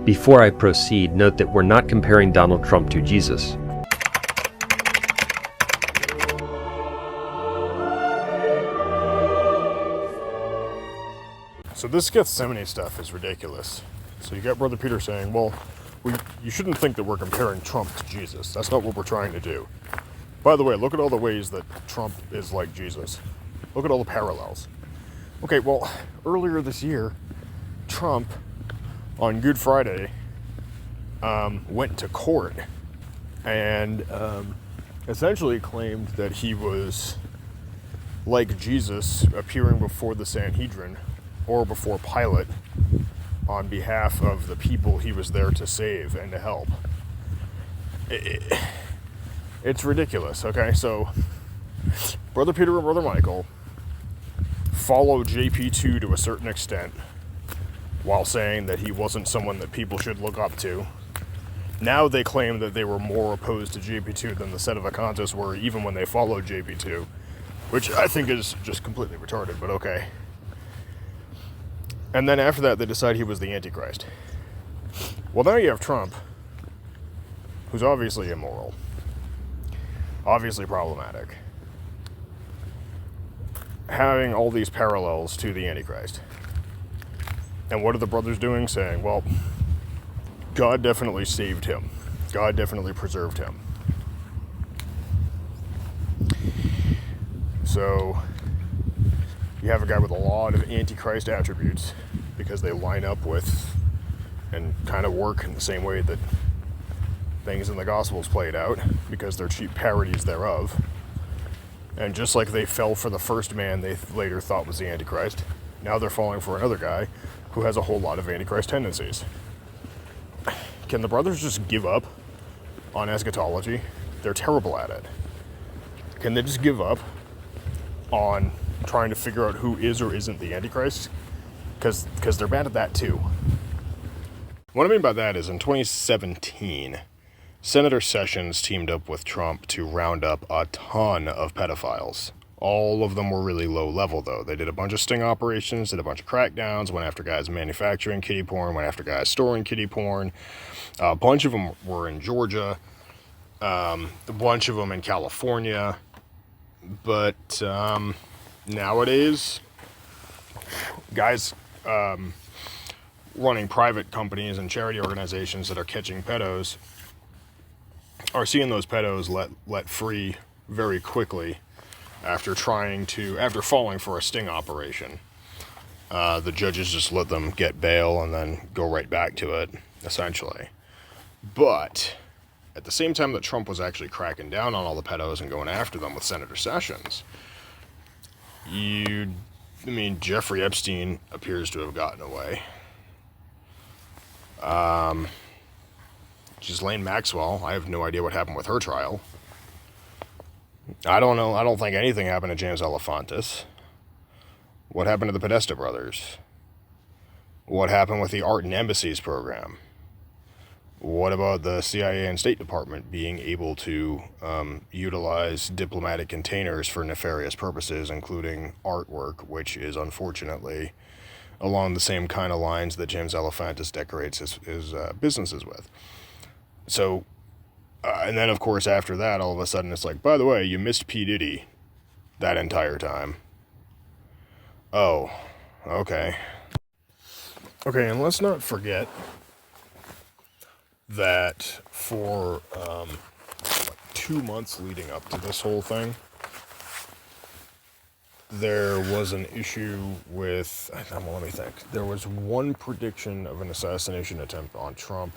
Before I proceed, note that we're not comparing Donald Trump to Jesus. So this Gethsemane stuff is ridiculous. So you got Brother Peter saying, well, you shouldn't think that we're comparing Trump to Jesus. That's not what we're trying to do. By the way, look at all the ways that Trump is like Jesus. Look at all the parallels. Okay, well, earlier this year, Trump, on Good Friday, went to court and essentially claimed that he was like Jesus appearing before the Sanhedrin or before Pilate on behalf of the people he was there to save and to help. It's ridiculous, okay? So, Brother Peter and Brother Michael follow JP2 to a certain extent while saying that he wasn't someone that people should look up to. Now they claim that they were more opposed to JP2 than the Sedevacantists were even when they followed JP2, which I think is just completely retarded, but okay. And then after that, they decide he was the Antichrist. Well, now you have Trump, who's obviously immoral, obviously problematic, having all these parallels to the Antichrist. And what are the brothers doing? Saying, well, God definitely saved him. God definitely preserved him. So you have a guy with a lot of Antichrist attributes because they line up with and kind of work in the same way that things in the Gospels played out, because they're cheap parodies thereof. And just like they fell for the first man they later thought was the Antichrist, now they're falling for another guy who has a whole lot of Antichrist tendencies. Can the brothers just give up on eschatology? They're terrible at it. Can they just give up on trying to figure out who is or isn't the Antichrist? Because they're bad at that too. What I mean by that is in 2017, Senator Sessions teamed up with Trump to round up a ton of pedophiles. All of them were really low level though. They did a bunch of sting operations, did a bunch of crackdowns, went after guys manufacturing kiddie porn, went after guys storing kiddie porn. A bunch of them were in Georgia, a bunch of them in California. But nowadays, guys running private companies and charity organizations that are catching pedos are seeing those pedos let free very quickly after falling for a sting operation. The judges just let them get bail and then go right back to it, essentially. But at the same time that Trump was actually cracking down on all the pedos and going after them with Senator Sessions, Jeffrey Epstein appears to have gotten away. Ghislaine Maxwell, I have no idea what happened with her trial. I don't know. I don't think anything happened to James Alefantis. What happened to the Podesta brothers? What happened with the Art and Embassies program? What about the CIA and State Department being able to utilize diplomatic containers for nefarious purposes, including artwork, which is unfortunately along the same kind of lines that James Alefantis decorates his businesses with? So, and then of course after that, all of a sudden it's like, by the way, you missed P. Diddy that entire time. Oh, okay. Okay, and let's not forget that for 2 months leading up to this whole thing, there was an issue with, let me think, there was one prediction of an assassination attempt on Trump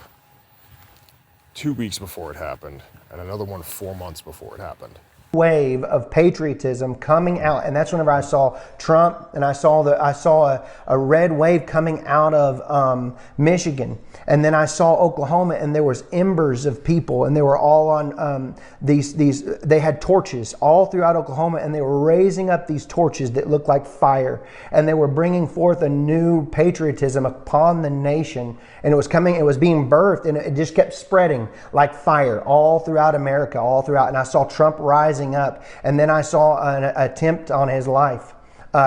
2 weeks before it happened, and another one 4 months before it happened. Wave of patriotism coming out, and that's whenever I saw Trump, and I saw a red wave coming out of Michigan, and then I saw Oklahoma, and there was embers of people, and they were all on they had torches all throughout Oklahoma, and they were raising up these torches that looked like fire, and they were bringing forth a new patriotism upon the nation, and it was being birthed, and it just kept spreading like fire all throughout America, all throughout, and I saw Trump rising up, and then I saw an attempt on his life.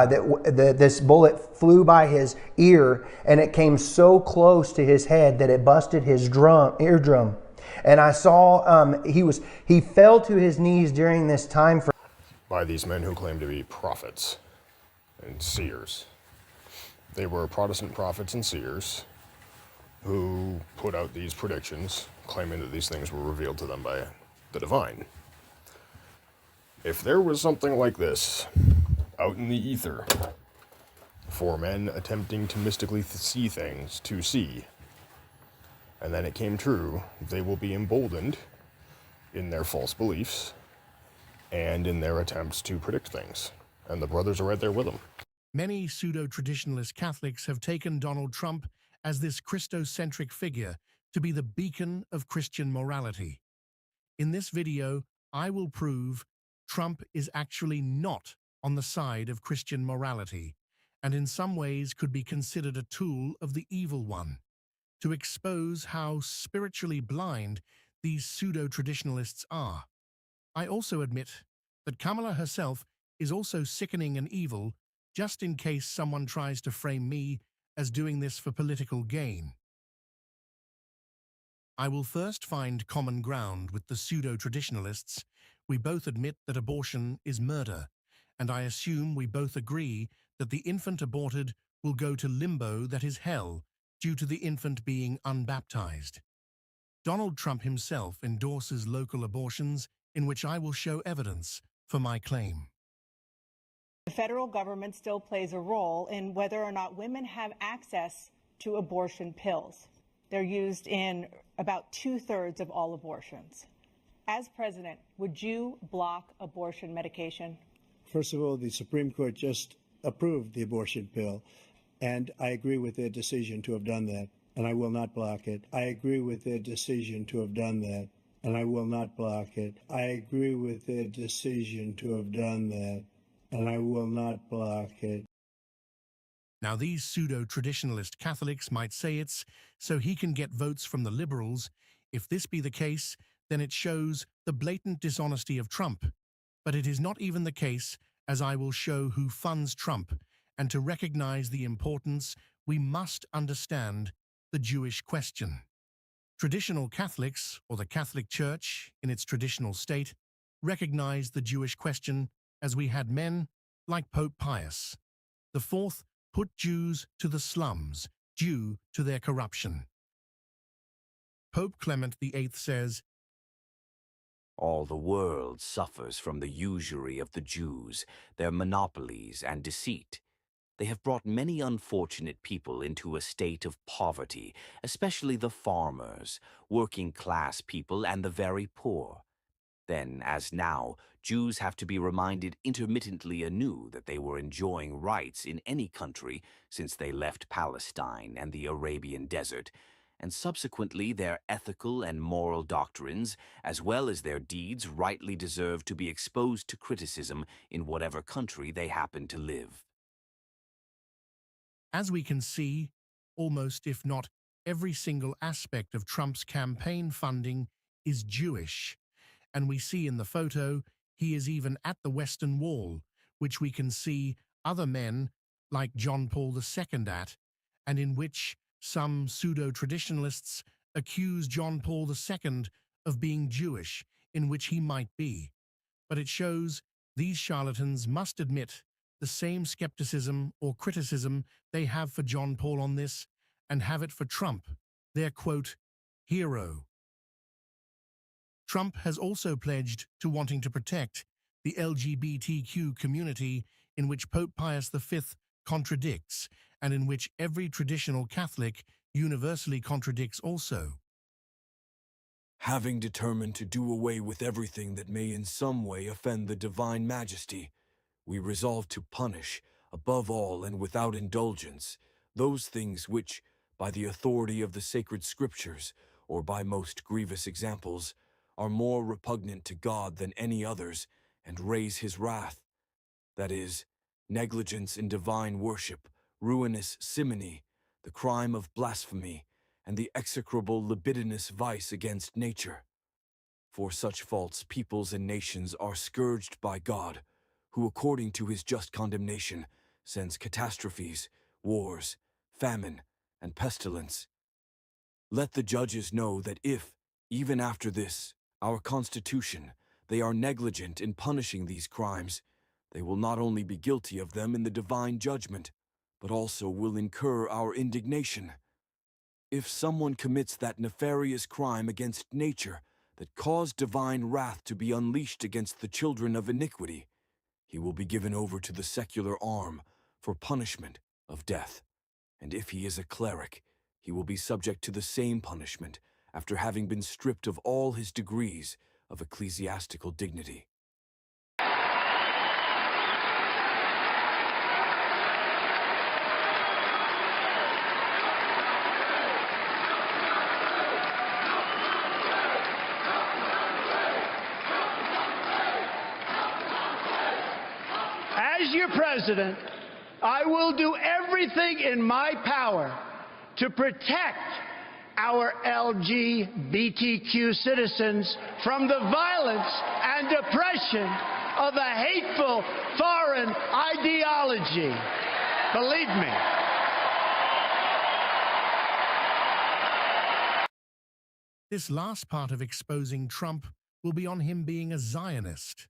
this bullet flew by his ear, and it came so close to his head that it busted his eardrum. And I saw he fell to his knees during this time by these men who claim to be prophets and seers. They were Protestant prophets and seers who put out these predictions, claiming that these things were revealed to them by the divine. If there was something like this out in the ether for men attempting to mystically see things to see, and then it came true, they will be emboldened in their false beliefs and in their attempts to predict things. And the brothers are right there with them. Many pseudo-traditionalist Catholics have taken Donald Trump as this Christocentric figure to be the beacon of Christian morality. In this video, I will prove Trump is actually not on the side of Christian morality, and in some ways could be considered a tool of the evil one, to expose how spiritually blind these pseudo-traditionalists are. I also admit that Kamala herself is also sickening and evil, just in case someone tries to frame me as doing this for political gain. I will first find common ground with the pseudo-traditionalists. We both admit that abortion is murder, and I assume we both agree that the infant aborted will go to limbo, that is hell, due to the infant being unbaptized. Donald Trump himself endorses local abortions, in which I will show evidence for my claim. The federal government still plays a role in whether or not women have access to abortion pills. They're used in about 2/3 of all abortions. As president, would you block abortion medication? First of all, the Supreme Court just approved the abortion pill, and I agree with their decision to have done that, and I will not block it. I agree with their decision to have done that, and I will not block it. I agree with their decision to have done that, and I will not block it. Now, these pseudo-traditionalist Catholics might say it's so he can get votes from the liberals. If this be the case, then it shows the blatant dishonesty of Trump. But it is not even the case, as I will show who funds Trump, and to recognize the importance, we must understand the Jewish question. Traditional Catholics, or the Catholic Church in its traditional state, recognized the Jewish question as we had men like Pope Pius IV put Jews to the slums due to their corruption. Pope Clement VIII says, "All the world suffers from the usury of the Jews, their monopolies and deceit. They have brought many unfortunate people into a state of poverty, especially the farmers, working-class people, and the very poor. Then, as now, Jews have to be reminded intermittently anew that they were enjoying rights in any country since they left Palestine and the Arabian desert, and subsequently their ethical and moral doctrines, as well as their deeds, rightly deserve to be exposed to criticism in whatever country they happen to live." as we can see, almost if not every single aspect of Trump's campaign funding is Jewish. And we see in the photo, he is even at the Western Wall, which we can see other men like John Paul II at, and in which some pseudo-traditionalists accuse John Paul II of being Jewish, in which he might be. But it shows these charlatans must admit the same skepticism or criticism they have for John Paul on this, and have it for Trump, their, quote, hero. Trump has also pledged to wanting to protect the LGBTQ community, in which Pope Pius V contradicts, and in which every traditional Catholic universally contradicts also. "Having determined to do away with everything that may in some way offend the divine majesty, we resolve to punish, above all and without indulgence, those things which, by the authority of the sacred scriptures, or by most grievous examples, are more repugnant to God than any others, and raise his wrath, that is, negligence in divine worship, ruinous simony, the crime of blasphemy, and the execrable libidinous vice against nature. For such faults peoples and nations are scourged by God, who, according to his just condemnation, sends catastrophes, wars, famine, and pestilence. Let the judges know that if, even after this, our Constitution, they are negligent in punishing these crimes, they will not only be guilty of them in the divine judgment, but also will incur our indignation. If someone commits that nefarious crime against nature that caused divine wrath to be unleashed against the children of iniquity, he will be given over to the secular arm for punishment of death. And if he is a cleric, he will be subject to the same punishment after having been stripped of all his degrees of ecclesiastical dignity. As your president, I will do everything in my power to protect our LGBTQ citizens from the violence and oppression of a hateful foreign ideology. Believe me. This last part of exposing Trump will be on him being a Zionist.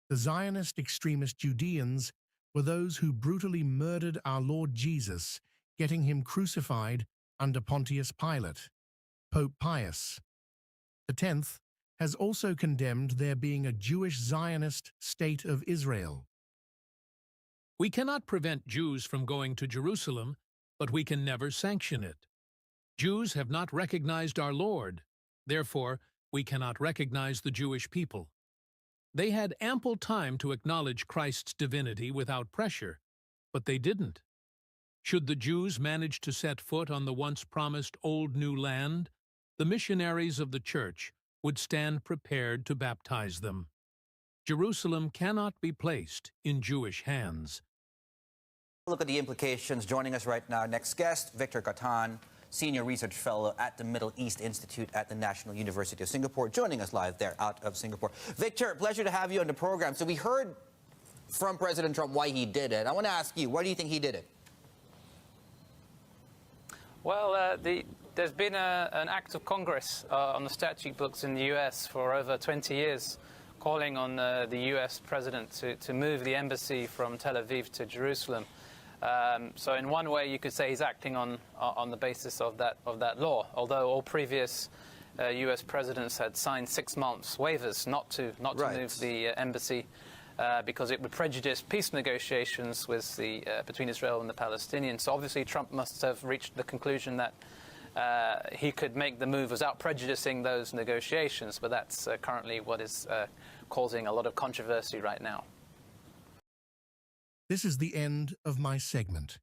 The Zionist extremist Judeans were those who brutally murdered our Lord Jesus, getting him crucified under Pontius Pilate. Pope Pius X has also condemned there being a Jewish Zionist state of Israel. We cannot prevent Jews from going to Jerusalem, but we can never sanction it. Jews have not recognized our Lord. Therefore, we cannot recognize the Jewish people. They had ample time to acknowledge Christ's divinity without pressure, but they didn't. Should the Jews manage to set foot on the once promised Old New Land, the missionaries of the Church would stand prepared to baptize them. Jerusalem cannot be placed in Jewish hands. Look at the implications. Joining us right now, next guest, Victor Gatan, Senior Research Fellow at the Middle East Institute at the National University of Singapore, joining us live there out of Singapore. Victor, pleasure to have you on the program. So we heard from President Trump why he did it. I want to ask you, why do you think he did it? Well, there's been an act of Congress on the statute books in the U.S. for over 20 years, calling on the U.S. president to move the embassy from Tel Aviv to Jerusalem. So in one way, you could say he's acting on the basis of that law, although all previous U.S. presidents had signed 6 months waivers not to move the embassy because it would prejudice peace negotiations with between Israel and the Palestinians. So obviously Trump must have reached the conclusion that he could make the move without prejudicing those negotiations, but that's currently what is causing a lot of controversy right now. This is the end of my segment.